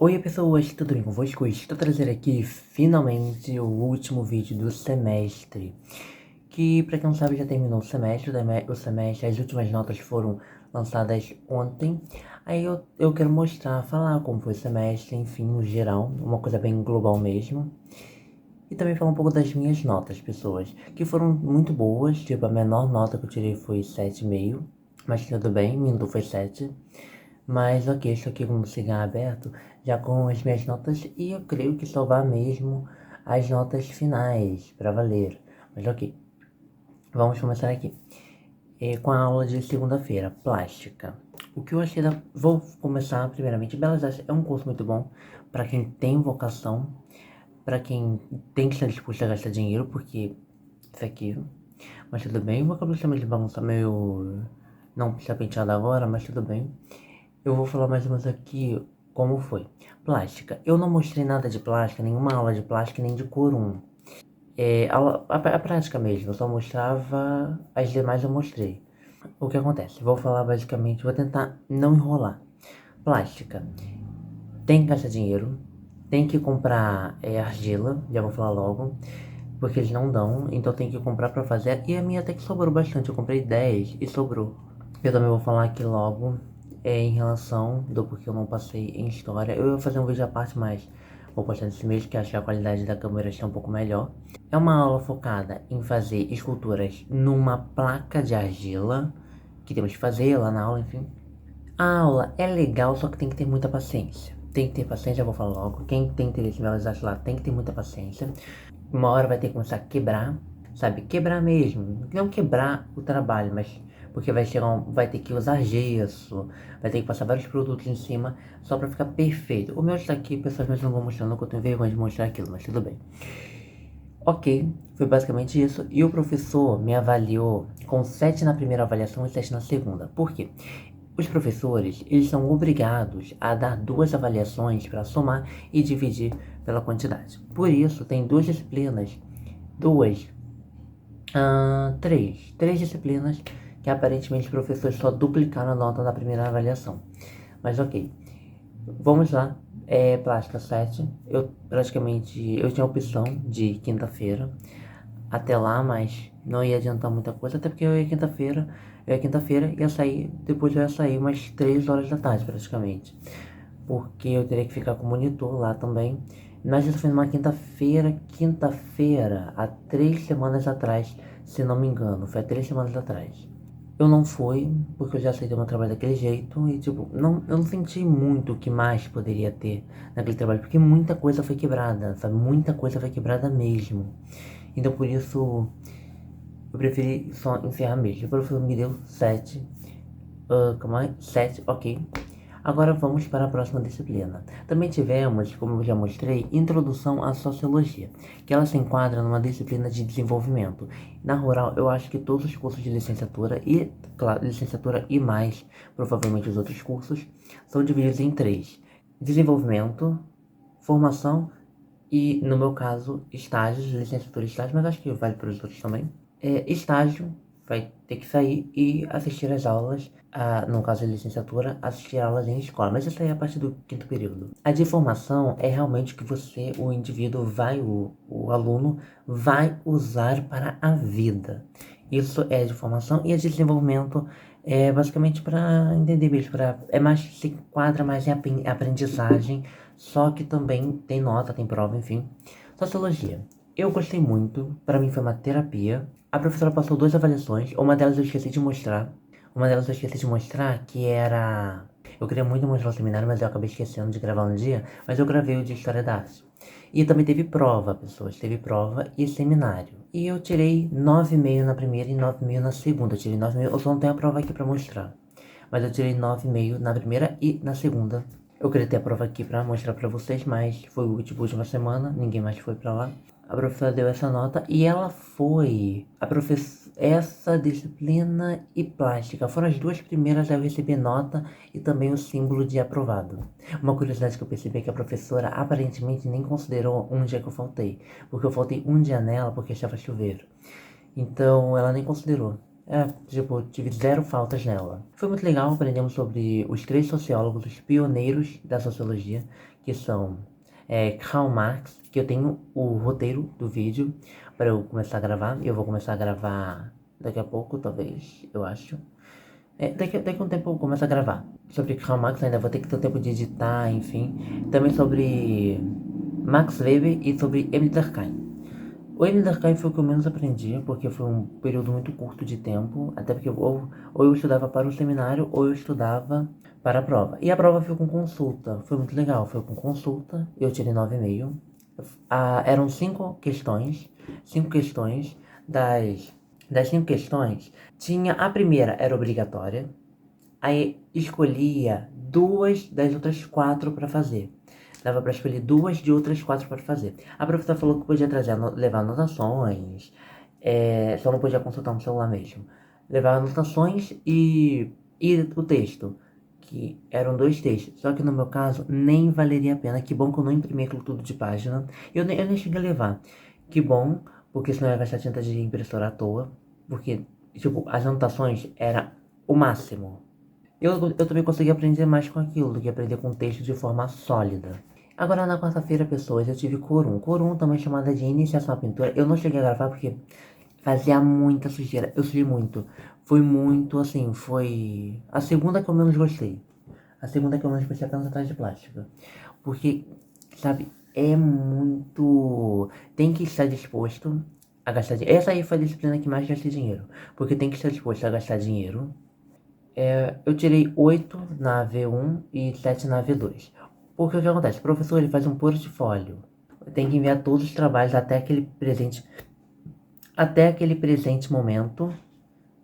Oi pessoas, tudo bem convosco? Estou trazendo aqui finalmente o último vídeo do semestre. Que pra quem não sabe já terminou o semestre, as últimas notas foram lançadas ontem. Aí eu quero mostrar, falar como foi o semestre, enfim, no geral, uma coisa bem global mesmo. E também falar um pouco das minhas notas, pessoas, que foram muito boas, tipo a menor nota que eu tirei foi 7,5, mas tudo bem, minto foi 7. Mas ok, estou aqui com o cigarro aberto, já com as minhas notas, e eu creio que só vá mesmo as notas finais, para valer. Mas ok, vamos começar aqui. Com a aula de segunda-feira, plástica. O que eu achei da... Vou começar primeiramente. Belas Artes é um curso muito bom para quem tem vocação, para quem tem que estar disposto a gastar dinheiro, porque isso aqui... Mas tudo bem, o meu cabelo está meio bagunçado, meio... Não está penteado agora, mas tudo bem. Eu vou falar mais ou menos aqui como foi. Plástica. Eu não mostrei nada de plástica, nenhuma aula de plástica, nem de cor 1. A prática mesmo, eu só mostrava, as demais eu mostrei. O que acontece? Vou falar basicamente, vou tentar não enrolar. Plástica. Tem que gastar dinheiro, tem que comprar argila, já vou falar logo, porque eles não dão, então tem que comprar pra fazer. E a minha até que sobrou bastante, eu comprei 10 e sobrou. Eu também vou falar aqui logo em relação do porquê eu não passei em história. Eu ia fazer um vídeo à parte, mas vou postar nesse mês que acho que a qualidade da câmera está um pouco melhor. É uma aula focada em fazer esculturas numa placa de argila, que temos que fazer lá na aula, enfim. A aula é legal, só que tem que ter muita paciência. Tem que ter paciência, eu vou falar logo. Quem tem interesse em Belas Artes lá tem que ter muita paciência. Uma hora vai ter que começar a quebrar, sabe? Quebrar mesmo. Não quebrar o trabalho, mas porque vai ter que usar gesso, vai ter que passar vários produtos em cima só pra ficar perfeito. O meu está aqui, pessoas mesmo não vão mostrando, que eu tenho vergonha de mostrar aquilo, mas tudo bem. Ok, foi basicamente isso. E o professor me avaliou com 7 na primeira avaliação e 7 na segunda. Por quê? Os professores, eles são obrigados a dar 2 avaliações para somar e dividir pela quantidade. Por isso, tem 2 disciplinas, três disciplinas que aparentemente os professores só duplicaram a nota da primeira avaliação. Mas ok, vamos lá. Plástica 7, eu tinha a opção de quinta-feira até lá, mas não ia adiantar muita coisa, até porque ia sair, depois eu ia sair umas 3 horas da tarde praticamente, porque eu teria que ficar com o monitor lá também. Mas isso foi numa quinta-feira, há 3 semanas atrás, se não me engano, foi há 3 semanas atrás. Eu não fui, porque eu já aceitei meu trabalho daquele jeito e, tipo, eu não senti muito o que mais poderia ter naquele trabalho, porque muita coisa foi quebrada, sabe? Muita coisa foi quebrada mesmo. Então, por isso, eu preferi só encerrar mesmo. O professor me deu 7. Calma aí, 7, ok. Agora vamos para a próxima disciplina. Também tivemos, como eu já mostrei, Introdução à Sociologia, que ela se enquadra numa disciplina de desenvolvimento. Na rural, eu acho que todos os cursos de licenciatura e, claro, licenciatura e mais, provavelmente os outros cursos, são divididos em 3. Desenvolvimento, formação e, no meu caso, estágios, licenciatura e estágio, mas acho que vale para os outros também. Estágio, vai ter que sair e assistir às aulas, no caso de licenciatura, assistir aulas em escola, mas isso aí é a partir do 5º período. A de formação é realmente o que o indivíduo o aluno vai usar para a vida. Isso é de formação, e a de desenvolvimento é basicamente para entender mesmo, se enquadra mais em aprendizagem, só que também tem nota, tem prova, enfim. Sociologia. Eu gostei muito, para mim foi uma terapia. A professora passou 2 avaliações, uma delas eu esqueci de mostrar. Que era... Eu queria muito mostrar o seminário, mas eu acabei esquecendo de gravar um dia, mas eu gravei o de História da Arte. E também teve prova, pessoas, teve prova e seminário. E eu tirei 9,5 na primeira e 9,5 na segunda. Eu tirei 9,5, eu só não tenho a prova aqui pra mostrar. Mas eu tirei 9,5 na primeira e na segunda. Eu queria ter a prova aqui pra mostrar pra vocês, mas foi a última semana, ninguém mais foi pra lá. A professora deu essa nota e ela foi. Essa disciplina e plástica foram as 2 primeiras a eu receber nota e também o símbolo de aprovado. Uma curiosidade que eu percebi é que a professora aparentemente nem considerou um dia que eu faltei, porque eu faltei um dia nela porque estava chuveiro. Então ela nem considerou. Tipo, tive 0 faltas nela. Foi muito legal, aprendemos sobre os 3 sociólogos, os pioneiros da sociologia, que são Karl Marx, que eu tenho o roteiro do vídeo para eu começar a gravar. Eu vou começar a gravar daqui a pouco, talvez, eu acho. Daqui a um tempo eu começo a gravar. Sobre Karl Marx ainda vou ter que ter tempo de editar, enfim. Também sobre Max Weber e sobre Emile Durkheim. O Emile Durkheim foi o que eu menos aprendi, porque foi um período muito curto de tempo, até porque ou eu estudava para o seminário ou eu estudava para a prova. E a prova foi com consulta, foi muito legal, foi com consulta, eu tirei 9,5. Eram 5 questões, das 5 questões, tinha a primeira era obrigatória, aí escolhia 2 das outras 4 para fazer. Dava para escolher 2 de outras 4 para fazer. A professora falou que podia levar anotações, só não podia consultar no celular mesmo. Levar anotações e o texto, que eram 2 textos. Só que no meu caso nem valeria a pena. Que bom que eu não imprimi aquilo tudo de página. Eu nem cheguei a levar. Que bom, porque senão eu ia gastar tinta de impressora à toa. Porque, tipo, as anotações era o máximo. Eu também consegui aprender mais com aquilo do que aprender com texto de forma sólida. Agora na quarta-feira, pessoas, eu tive cor 1. Cor 1 também chamada de iniciação à pintura. Eu não cheguei a gravar porque fazia muita sujeira. Eu sujei muito. Foi muito, assim, foi a segunda que eu menos gostei. A segunda que eu menos gostei é a atrás de plástica. Porque, sabe, é muito... Tem que estar disposto a gastar dinheiro. Essa aí foi a disciplina que mais gastei dinheiro. Porque tem que estar disposto a gastar dinheiro. Eu tirei 8 na V1 e 7 na V2. Porque o que acontece? O professor ele faz um portfólio. Tem que enviar todos os trabalhos até aquele presente momento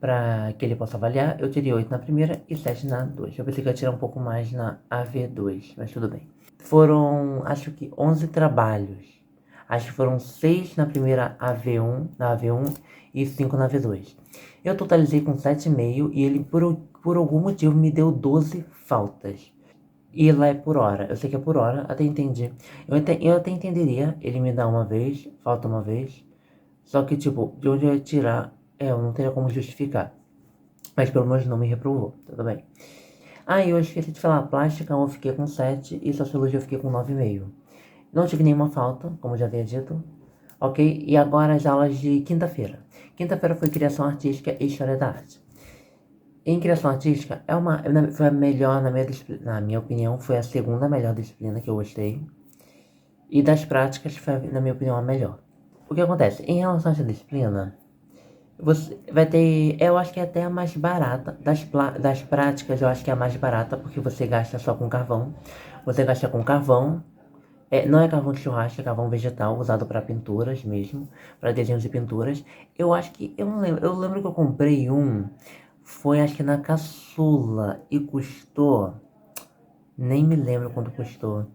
para que ele possa avaliar. Eu tirei 8 na primeira e 7 na 2. Eu pensei que ia tirar um pouco mais na AV2, mas tudo bem. Foram, acho que 11 trabalhos. Acho que foram 6 na primeira AV1 e 5 na V2. Eu totalizei com 7,5 e ele por algum motivo me deu 12 faltas. E lá é por hora. Eu sei que é por hora, até entendi. Eu até entenderia ele me dar uma vez, falta uma vez. Só que, tipo, de onde eu ia tirar, eu não teria como justificar. Mas pelo menos não me reprovou, tudo bem. E eu esqueci de falar, plástica eu fiquei com 7 e sociologia eu fiquei com 9,5. Não tive nenhuma falta, como já havia dito. Ok? E agora as aulas de quinta-feira. Quinta-feira foi criação artística e história da arte. Em criação artística, foi a melhor, na minha opinião, foi a segunda melhor disciplina que eu gostei. E das práticas, foi, na minha opinião, a melhor. O que acontece? Em relação a essa disciplina, você vai ter, eu acho que é até a mais barata. Das práticas, eu acho que é a mais barata, porque você gasta só com carvão. Você gasta com carvão. Não é carvão de churrasco, é carvão vegetal, usado para pinturas mesmo, para desenhos e pinturas. Eu acho que, eu não lembro, eu lembro que eu comprei foi acho que na caçula, e custou, nem me lembro quanto custou.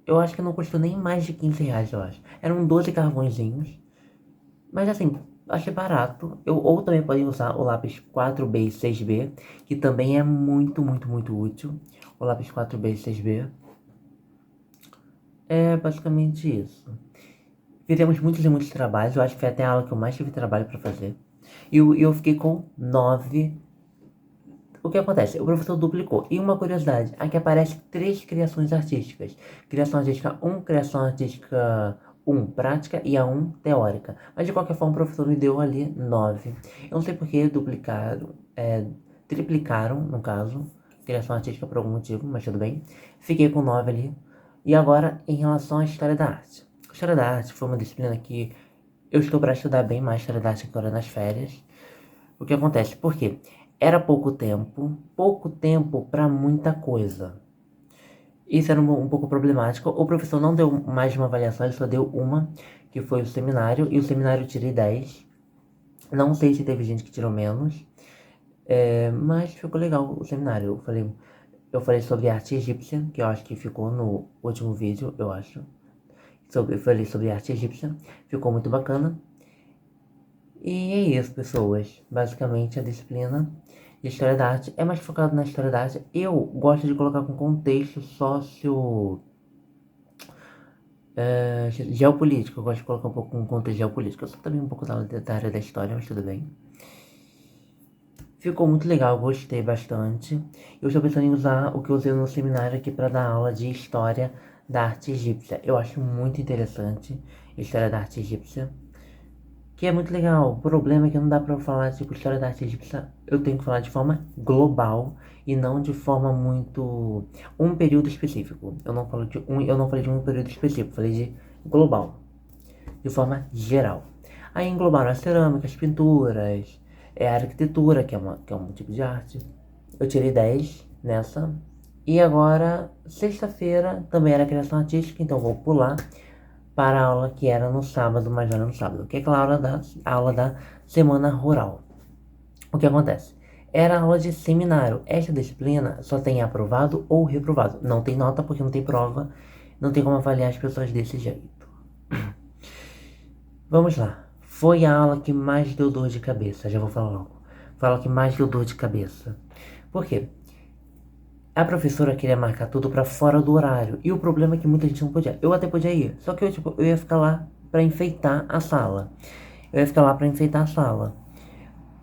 Eu acho que não custou nem mais de R$ 15, eu acho. Eram 12 carvõezinhos, mas assim, achei barato. Ou também podem usar o lápis 4B e 6B, que também é muito, muito, muito útil. O lápis 4B e 6B. É basicamente isso. Fizemos muitos e muitos trabalhos. Eu acho que foi até a aula que eu mais tive trabalho para fazer. E eu fiquei com 9. O que acontece? O professor duplicou. E uma curiosidade, aqui aparece 3 criações artísticas. Criação artística 1, criação artística 1 prática e a 1 teórica. Mas de qualquer forma o professor me deu ali 9. Eu não sei porque triplicaram, no caso, criação artística por algum motivo, mas tudo bem. Fiquei com 9 ali. E agora, em relação à História da Arte. História da Arte foi uma disciplina que eu estou para estudar bem mais História da Arte agora nas férias. O que acontece? Por quê? Era pouco tempo para muita coisa. Isso era um pouco problemático. O professor não deu mais de uma avaliação, ele só deu uma, que foi o seminário, e o seminário eu tirei 10. Não sei se teve gente que tirou menos, mas ficou legal o seminário. Eu falei sobre arte egípcia, que eu acho que ficou no último vídeo, eu acho. Eu falei sobre arte egípcia, ficou muito bacana. E é isso, pessoas. Basicamente, a disciplina de História da Arte é mais focado na História da Arte. Eu gosto de colocar com contexto geopolítico. Eu gosto de colocar um pouco com contexto geopolítico. Eu sou também um pouco da área da História, mas tudo bem. Ficou muito legal, gostei bastante. Eu estou pensando em usar o que eu usei no seminário aqui para dar aula de História da Arte Egípcia. Eu acho muito interessante História da Arte Egípcia, que é muito legal. O problema é que não dá pra falar, tipo, História da Arte Egípcia, eu tenho que falar de forma global e não de forma muito... um período específico. Eu não falei de um período específico, falei de global, de forma geral. Aí englobaram as cerâmicas, pinturas, a arquitetura, que é um tipo de arte. Eu tirei 10 nessa. E agora, sexta-feira, também era criação artística, então vou pular para a aula que era no sábado, mas não era no sábado, que é aquela aula da semana rural. O que acontece? Era aula de seminário. Esta disciplina só tem aprovado ou reprovado. Não tem nota porque não tem prova, não tem como avaliar as pessoas desse jeito. Vamos lá. Foi a aula que mais deu dor de cabeça, já vou falar logo. Foi a aula que mais deu dor de cabeça. Por quê? A professora queria marcar tudo pra fora do horário. E o problema é que muita gente não podia. Eu até podia ir. Só que eu ia ficar lá pra enfeitar a sala.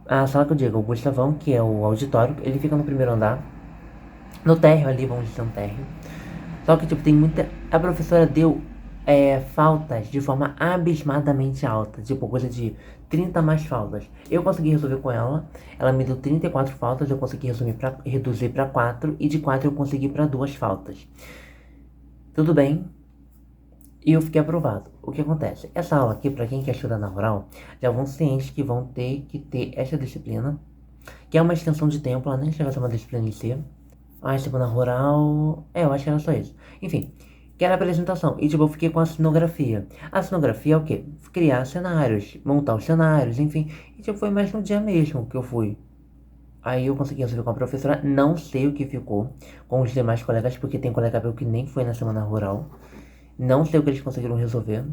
A sala que eu digo, o Gustavão, que é o auditório, ele fica no primeiro andar. No térreo ali, vamos dizer um térreo. Só que, tipo, tem muita... A professora deu faltas de forma abismadamente alta. Tipo, coisa de 30 mais faltas. Eu consegui resolver com ela. Ela me deu 34 faltas, eu consegui reduzir pra 4. E de 4 eu consegui pra 2 faltas. Tudo bem. E eu fiquei aprovado. O que acontece? Essa aula aqui, pra quem quer estudar na rural, já vão cientes que vão ter que ter essa disciplina. Que é uma extensão de tempo, ela nem chega a ser uma disciplina em si. A semana rural... eu acho que era só isso. Enfim, que era a apresentação. E tipo, eu fiquei com a cenografia. A cenografia é o quê? Criar cenários, montar os cenários, enfim. E tipo, foi mais no dia mesmo que eu fui. Aí eu consegui resolver com a professora. Não sei o que ficou com os demais colegas, porque tem colega meu que nem foi na semana rural. Não sei o que eles conseguiram resolver,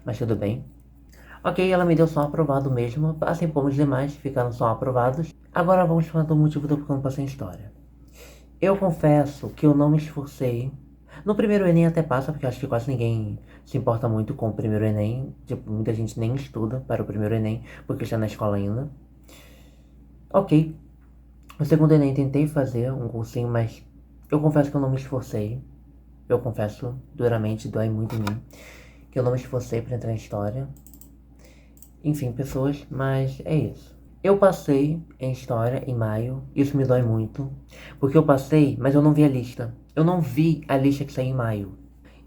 mas tudo bem. Ok, ela me deu só aprovado mesmo, assim como os demais ficaram só aprovados. Agora vamos falar do motivo do porquê eu não passei em história. Eu confesso que eu não me esforcei. No primeiro Enem até passa, porque eu acho que quase ninguém se importa muito com o primeiro Enem. Tipo, muita gente nem estuda para o primeiro Enem, porque está na escola ainda. Ok. O segundo Enem tentei fazer um cursinho, mas eu confesso que eu não me esforcei. Eu confesso duramente, dói muito em mim, que eu não me esforcei para entrar em história. Enfim, pessoas, mas é isso. Eu passei em história em maio, isso me dói muito, porque eu passei, mas eu não vi a lista. Eu não vi a lista que saiu em maio.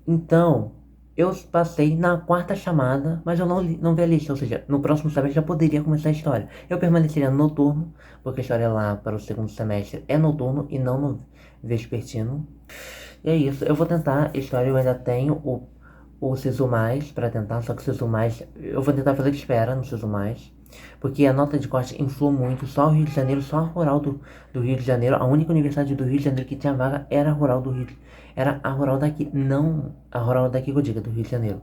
Então, eu passei na quarta chamada, mas eu não vi a lista, ou seja, no próximo semestre já poderia começar a história. Eu permaneceria no noturno, porque a história lá para o segundo semestre é noturno e não no vespertino. E é isso, eu vou tentar história, eu ainda tenho o Sisu Mais pra tentar, só que o Sisu Mais, eu vou tentar fazer de espera no Sisu Mais, porque a nota de corte inflou muito, só o Rio de Janeiro, só a rural do Rio de Janeiro, a única universidade do Rio de Janeiro que tinha vaga era a rural do Rio, era a rural daqui, não a rural daqui que eu digo, do Rio de Janeiro.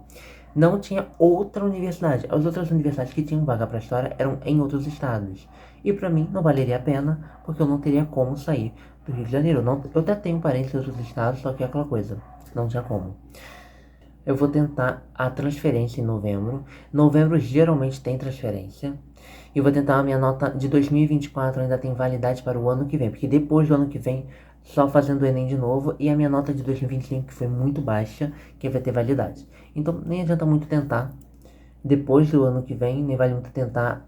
Não tinha outra universidade, as outras universidades que tinham vaga pra história eram em outros estados. E pra mim não valeria a pena, porque eu não teria como sair do Rio de Janeiro. Eu até tenho parentes em outros estados, só que é aquela coisa, não tinha como. Eu vou tentar a transferência em novembro. Novembro geralmente tem transferência. E vou tentar a minha nota de 2024 ainda tem validade para o ano que vem. Porque depois do ano que vem, só fazendo o Enem de novo. E a minha nota de 2025, que foi muito baixa, que vai ter validade. Então nem adianta muito tentar. Depois do ano que vem, nem vale muito tentar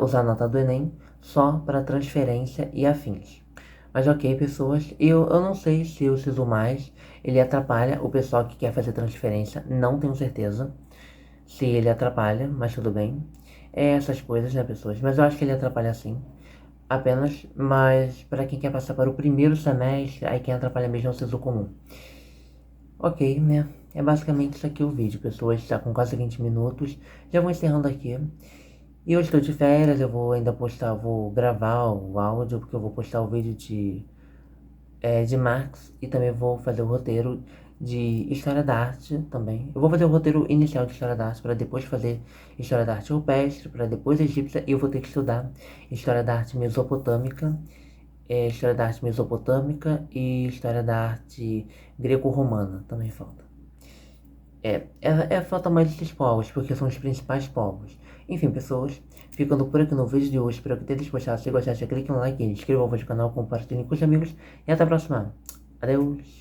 usar a nota do Enem só para transferência e afins. Mas ok, pessoas, eu não sei se o Sisu Mais ele atrapalha o pessoal que quer fazer transferência, não tenho certeza se ele atrapalha, mas tudo bem. É essas coisas, né, pessoas? Mas eu acho que ele atrapalha sim, apenas, mas para quem quer passar para o primeiro semestre, aí quem atrapalha mesmo é o Sisu Comum. Ok, né? É basicamente isso aqui o vídeo, pessoas. Está com quase 20 minutos. Já vou encerrando aqui. E eu estou de férias, eu vou ainda postar, vou gravar o áudio, porque eu vou postar o vídeo de Marx e também vou fazer o roteiro de História da Arte também. Eu vou fazer o roteiro inicial de História da Arte para depois fazer História da Arte Rupestre, para depois Egípcia, e eu vou ter que estudar História da Arte Mesopotâmica, História da Arte Mesopotâmica e História da Arte Greco-Romana, também falta. falta mais esses povos, porque são os principais povos. Enfim, pessoas, ficando por aqui no vídeo de hoje. Espero que tenham gostado. Se gostasse, clique no like, inscreva-se no canal, compartilhe com os amigos e até a próxima. Adeus.